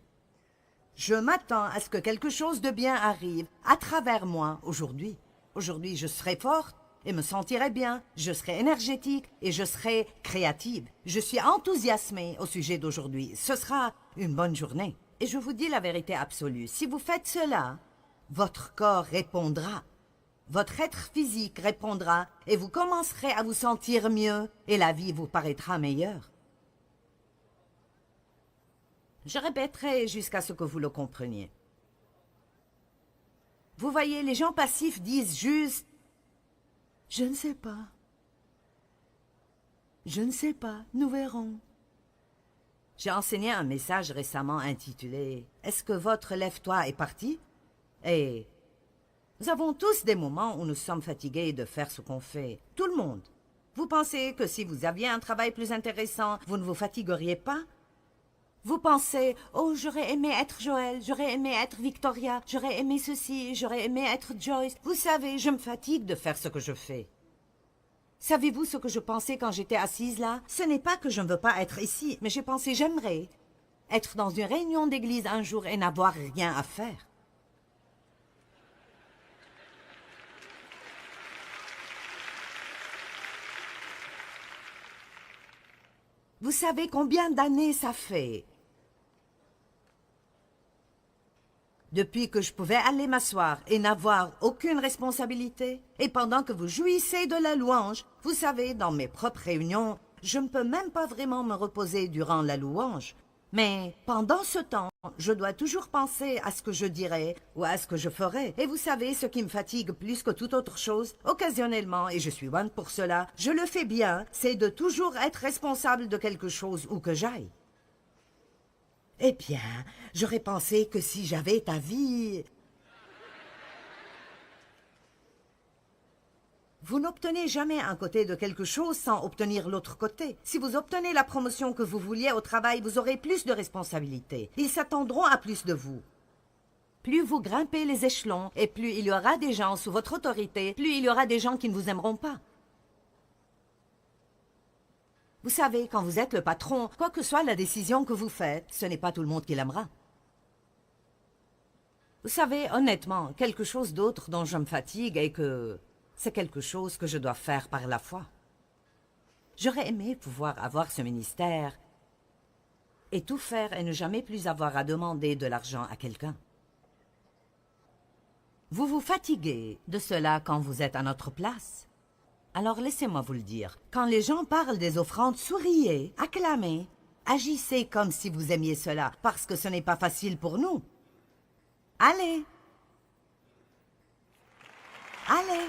Je m'attends à ce que quelque chose de bien arrive à travers moi aujourd'hui. Aujourd'hui, je serai forte et me sentirai bien. Je serai énergétique et je serai créative. Je suis enthousiasmée au sujet d'aujourd'hui. Ce sera une bonne journée. Et je vous dis la vérité absolue. Si vous faites cela, votre corps répondra. Votre être physique répondra et vous commencerez à vous sentir mieux et la vie vous paraîtra meilleure. Je répéterai jusqu'à ce que vous le compreniez. Vous voyez, les gens passifs disent juste « Je ne sais pas. Je ne sais pas, nous verrons. » J'ai enseigné un message récemment intitulé « Est-ce que votre lève-toi est parti ?» Et nous avons tous des moments où nous sommes fatigués de faire ce qu'on fait. Tout le monde. Vous pensez que si vous aviez un travail plus intéressant, vous ne vous fatigueriez pas? Vous pensez « Oh, j'aurais aimé être Joël, j'aurais aimé être Victoria, j'aurais aimé ceci, j'aurais aimé être Joyce. » Vous savez, je me fatigue de faire ce que je fais. Savez-vous ce que je pensais quand j'étais assise là? Ce n'est pas que je ne veux pas être ici, mais j'ai pensé « J'aimerais être dans une réunion d'église un jour et n'avoir rien à faire. » Vous savez combien d'années ça fait? Depuis que je pouvais aller m'asseoir et n'avoir aucune responsabilité. Et pendant que vous jouissez de la louange, vous savez, dans mes propres réunions, je ne peux même pas vraiment me reposer durant la louange. Mais pendant ce temps, je dois toujours penser à ce que je dirais ou à ce que je ferais. Et vous savez, ce qui me fatigue plus que toute autre chose, occasionnellement, et je suis bonne pour cela, je le fais bien, c'est de toujours être responsable de quelque chose où que j'aille. Eh bien, j'aurais pensé que si j'avais ta vie... Vous n'obtenez jamais un côté de quelque chose sans obtenir l'autre côté. Si vous obtenez la promotion que vous vouliez au travail, vous aurez plus de responsabilités. Ils s'attendront à plus de vous. Plus vous grimpez les échelons, et plus il y aura des gens sous votre autorité, plus il y aura des gens qui ne vous aimeront pas. Vous savez, quand vous êtes le patron, quoi que soit la décision que vous faites, ce n'est pas tout le monde qui l'aimera. Vous savez, honnêtement, quelque chose d'autre dont je me fatigue est que c'est quelque chose que je dois faire par la foi. J'aurais aimé pouvoir avoir ce ministère et tout faire et ne jamais plus avoir à demander de l'argent à quelqu'un. Vous vous fatiguez de cela quand vous êtes à notre place. Alors laissez-moi vous le dire. Quand les gens parlent des offrandes, souriez, acclamez. Agissez comme si vous aimiez cela, parce que ce n'est pas facile pour nous. Allez. Allez.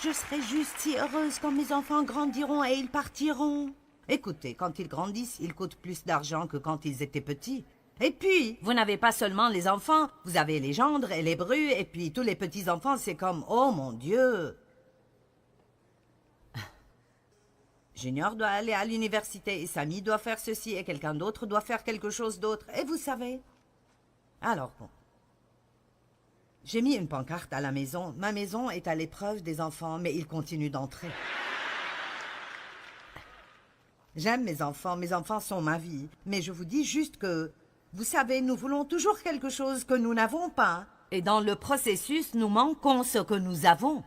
Je serai juste si heureuse quand mes enfants grandiront et ils partiront. Écoutez, quand ils grandissent, ils coûtent plus d'argent que quand ils étaient petits. Et puis, vous n'avez pas seulement les enfants, vous avez les gendres et les brus, et puis tous les petits-enfants, c'est comme, oh mon Dieu. Junior doit aller à l'université, et Samy doit faire ceci, et quelqu'un d'autre doit faire quelque chose d'autre, et vous savez. Alors bon. J'ai mis une pancarte à la maison. Ma maison est à l'épreuve des enfants, mais ils continuent d'entrer. J'aime mes enfants sont ma vie, mais je vous dis juste que... Vous savez, nous voulons toujours quelque chose que nous n'avons pas. Et dans le processus, nous manquons ce que nous avons.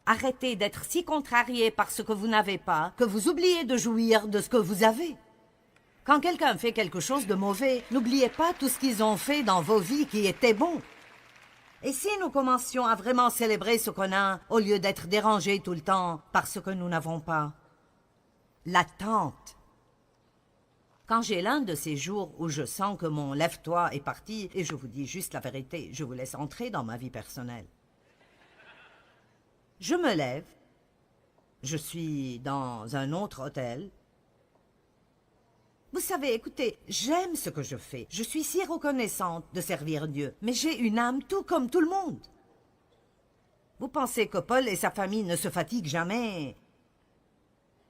Arrêtez d'être si contrariés par ce que vous n'avez pas, que vous oubliez de jouir de ce que vous avez. Quand quelqu'un fait quelque chose de mauvais, n'oubliez pas tout ce qu'ils ont fait dans vos vies qui était bon. Et si nous commencions à vraiment célébrer ce qu'on a, au lieu d'être dérangés tout le temps par ce que nous n'avons pas? L'attente. Quand j'ai l'un de ces jours où je sens que mon lève-toi est parti, et je vous dis juste la vérité, je vous laisse entrer dans ma vie personnelle. Je me lève, je suis dans un autre hôtel. Vous savez, écoutez, j'aime ce que je fais. Je suis si reconnaissante de servir Dieu, mais j'ai une âme tout comme tout le monde. Vous pensez que Paul et sa famille ne se fatiguent jamais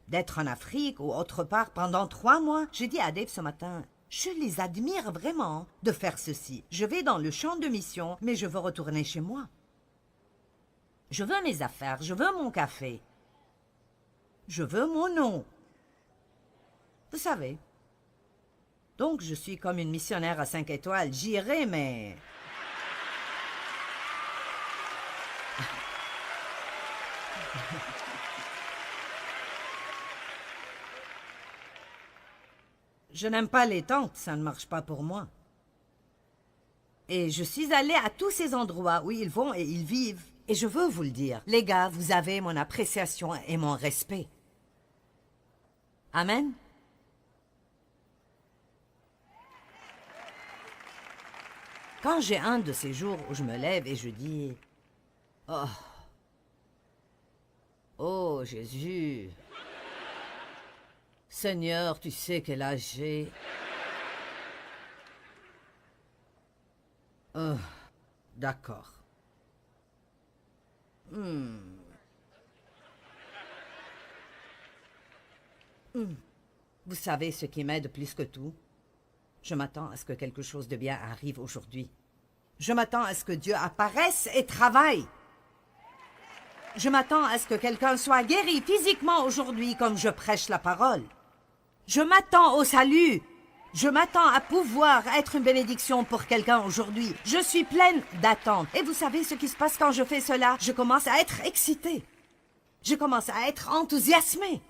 d'être en Afrique ou autre part pendant 3 mois? J'ai dit à Dave ce matin, je les admire vraiment de faire ceci. Je vais dans le champ de mission, mais je veux retourner chez moi. Je veux mes affaires, je veux mon café. Je veux mon nom. Vous savez. Donc je suis comme une missionnaire à 5 étoiles. J'irai, mais... Je n'aime pas les tentes, ça ne marche pas pour moi. Et je suis allée à tous ces endroits où ils vont et ils vivent. Et je veux vous le dire, les gars, vous avez mon appréciation et mon respect. Amen. Quand j'ai un de ces jours où je me lève et je dis... Oh, oh Jésus... Seigneur, tu sais quel âge j'ai. D'accord. Vous savez ce qui m'aide plus que tout? Je m'attends à ce que quelque chose de bien arrive aujourd'hui. Je m'attends à ce que Dieu apparaisse et travaille. Je m'attends à ce que quelqu'un soit guéri physiquement aujourd'hui comme je prêche la parole. Je m'attends au salut. Je m'attends à pouvoir être une bénédiction pour quelqu'un aujourd'hui. Je suis pleine d'attente. Et vous savez ce qui se passe quand je fais cela? Je commence à être excitée. Je commence à être enthousiasmée.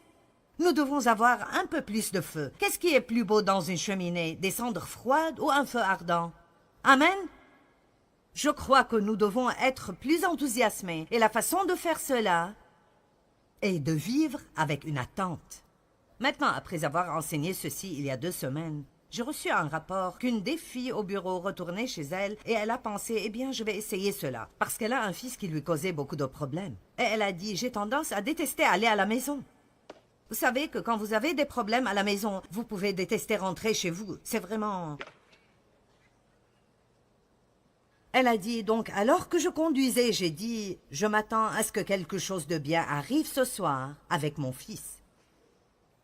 Nous devons avoir un peu plus de feu. Qu'est-ce qui est plus beau dans une cheminée? Des cendres froides ou un feu ardent? Amen? Je crois que nous devons être plus enthousiasmés. Et la façon de faire cela est de vivre avec une attente. Maintenant, après avoir enseigné ceci il y a 2 semaines, j'ai reçu un rapport qu'une des filles au bureau retournait chez elle et elle a pensé, eh bien, je vais essayer cela, parce qu'elle a un fils qui lui causait beaucoup de problèmes. Et elle a dit, j'ai tendance à détester aller à la maison. Vous savez que quand vous avez des problèmes à la maison, vous pouvez détester rentrer chez vous. C'est vraiment... Elle a dit, donc, alors que je conduisais, j'ai dit, je m'attends à ce que quelque chose de bien arrive ce soir avec mon fils.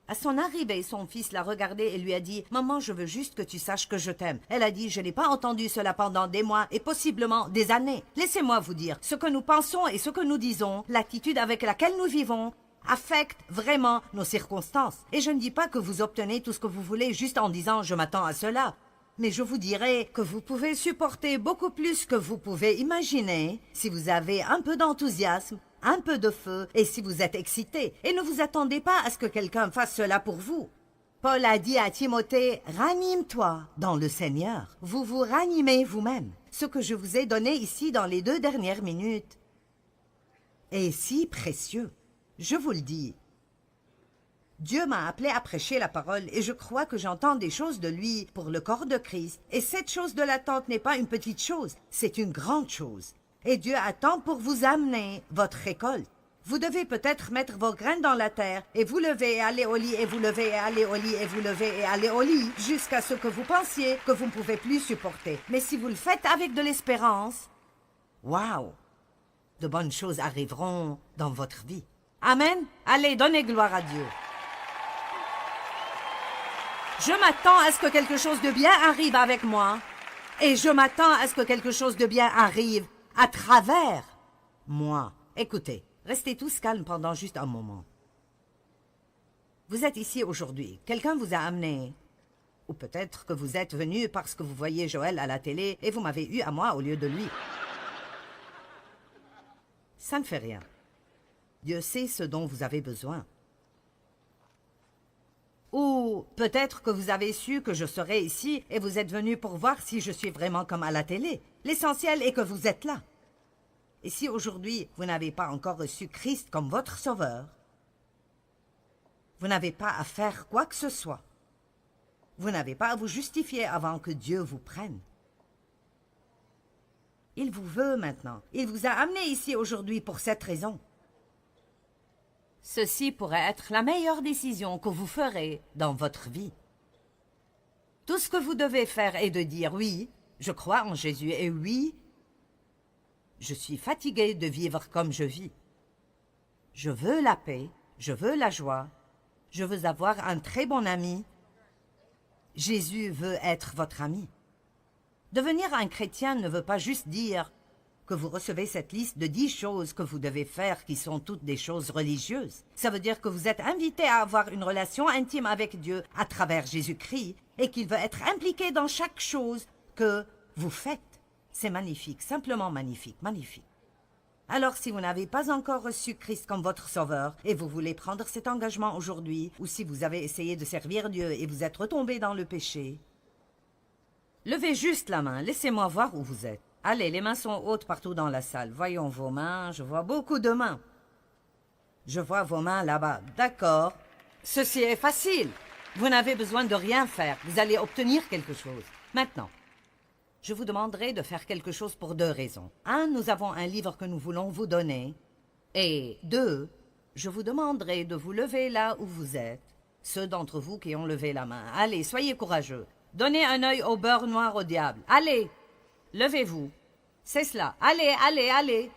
À son arrivée, son fils l'a regardée et lui a dit, « Maman, je veux juste que tu saches que je t'aime. » Elle a dit, « Je n'ai pas entendu cela pendant des mois et possiblement des années. » Laissez-moi vous dire, ce que nous pensons et ce que nous disons, l'attitude avec laquelle nous vivons, affecte vraiment nos circonstances. Et je ne dis pas que vous obtenez tout ce que vous voulez juste en disant « Je m'attends à cela ». Mais je vous dirai que vous pouvez supporter beaucoup plus que vous pouvez imaginer si vous avez un peu d'enthousiasme, un peu de feu et si vous êtes excité. Et ne vous attendez pas à ce que quelqu'un fasse cela pour vous. Paul a dit à Timothée, « Ranime-toi dans le Seigneur. » Vous vous ranimez vous-même. Ce que je vous ai donné ici dans les 2 dernières minutes est si précieux. Je vous le dis. Dieu m'a appelé à prêcher la parole et je crois que j'entends des choses de lui pour le corps de Christ. Et cette chose de l'attente n'est pas une petite chose, c'est une grande chose. Et Dieu attend pour vous amener votre récolte. Vous devez peut-être mettre vos graines dans la terre et vous lever et aller au lit et vous lever et aller au lit et vous lever et aller au lit jusqu'à ce que vous pensiez que vous ne pouvez plus supporter. Mais si vous le faites avec de l'espérance, waouh, de bonnes choses arriveront dans votre vie. Amen. Allez, donnez gloire à Dieu. Je m'attends à ce que quelque chose de bien arrive avec moi et je m'attends à ce que quelque chose de bien arrive à travers moi. Écoutez. Restez tous calmes pendant juste un moment. Vous êtes ici aujourd'hui. Quelqu'un vous a amené. Ou peut-être que vous êtes venu parce que vous voyez Joël à la télé et vous m'avez eu à moi au lieu de lui. Ça ne fait rien. Dieu sait ce dont vous avez besoin. Ou peut-être que vous avez su que je serais ici et vous êtes venu pour voir si je suis vraiment comme à la télé. L'essentiel est que vous êtes là. Et si aujourd'hui, vous n'avez pas encore reçu Christ comme votre sauveur, vous n'avez pas à faire quoi que ce soit. Vous n'avez pas à vous justifier avant que Dieu vous prenne. Il vous veut maintenant. Il vous a amené ici aujourd'hui pour cette raison. Ceci pourrait être la meilleure décision que vous ferez dans votre vie. Tout ce que vous devez faire est de dire « Oui, je crois en Jésus et oui, je suis fatigué de vivre comme je vis. Je veux la paix, je veux la joie, je veux avoir un très bon ami. Jésus veut être votre ami. » Devenir un chrétien ne veut pas juste dire que vous recevez cette liste de 10 choses que vous devez faire qui sont toutes des choses religieuses. Ça veut dire que vous êtes invité à avoir une relation intime avec Dieu à travers Jésus-Christ et qu'il veut être impliqué dans chaque chose que vous faites. C'est magnifique, simplement magnifique, magnifique. Alors si vous n'avez pas encore reçu Christ comme votre sauveur et vous voulez prendre cet engagement aujourd'hui, ou si vous avez essayé de servir Dieu et vous êtes retombé dans le péché, levez juste la main, laissez-moi voir où vous êtes. Allez, les mains sont hautes partout dans la salle. Voyons vos mains, je vois beaucoup de mains. Je vois vos mains là-bas, d'accord. Ceci est facile. Vous n'avez besoin de rien faire, vous allez obtenir quelque chose. Maintenant, je vous demanderai de faire quelque chose pour 2 raisons. 1, nous avons un livre que nous voulons vous donner. Et 2, je vous demanderai de vous lever là où vous êtes. Ceux d'entre vous qui ont levé la main. Allez, soyez courageux. Donnez un œil au beurre noir au diable. Allez, levez-vous. C'est cela. Allez, allez, allez.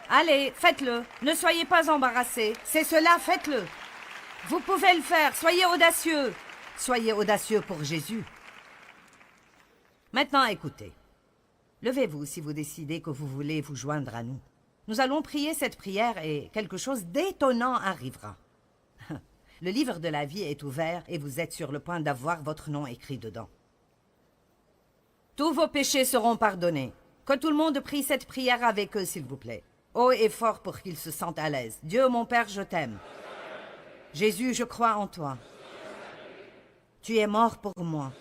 Allez, faites-le. Ne soyez pas embarrassés. C'est cela, faites-le. Vous pouvez le faire. Soyez audacieux. Soyez audacieux pour Jésus. Maintenant, écoutez. Levez-vous si vous décidez que vous voulez vous joindre à nous. Nous allons prier cette prière et quelque chose d'étonnant arrivera. Le livre de la vie est ouvert et vous êtes sur le point d'avoir votre nom écrit dedans. Tous vos péchés seront pardonnés. Que tout le monde prie cette prière avec eux, s'il vous plaît. Haut et fort pour qu'ils se sentent à l'aise. Dieu, mon Père, je t'aime. Jésus, je crois en toi. Tu es mort pour moi.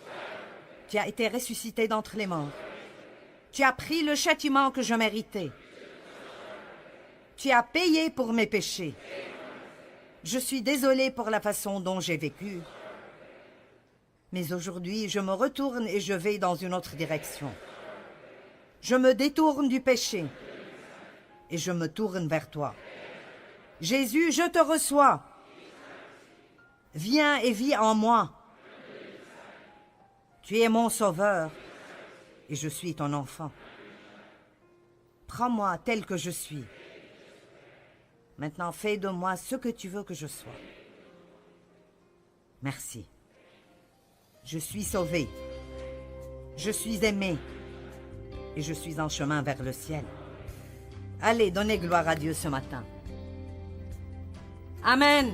Tu as été ressuscité d'entre les morts. Tu as pris le châtiment que je méritais. Tu as payé pour mes péchés. Je suis désolé pour la façon dont j'ai vécu. Mais aujourd'hui, je me retourne et je vais dans une autre direction. Je me détourne du péché et je me tourne vers toi. Jésus, je te reçois. Viens et vis en moi. Tu es mon sauveur et je suis ton enfant. Prends-moi tel que je suis. Maintenant, fais de moi ce que tu veux que je sois. Merci. Je suis sauvé. Je suis aimé. Et je suis en chemin vers le ciel. Allez, donnez gloire à Dieu ce matin. Amen.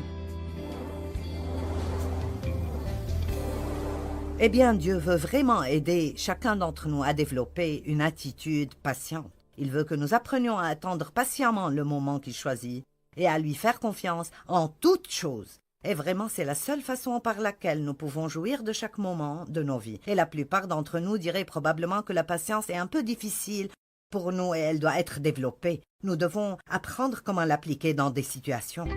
Eh bien, Dieu veut vraiment aider chacun d'entre nous à développer une attitude patiente. Il veut que nous apprenions à attendre patiemment le moment qu'il choisit et à lui faire confiance en toutes choses. Et vraiment, c'est la seule façon par laquelle nous pouvons jouir de chaque moment de nos vies. Et la plupart d'entre nous diraient probablement que la patience est un peu difficile pour nous et elle doit être développée. Nous devons apprendre comment l'appliquer dans des situations.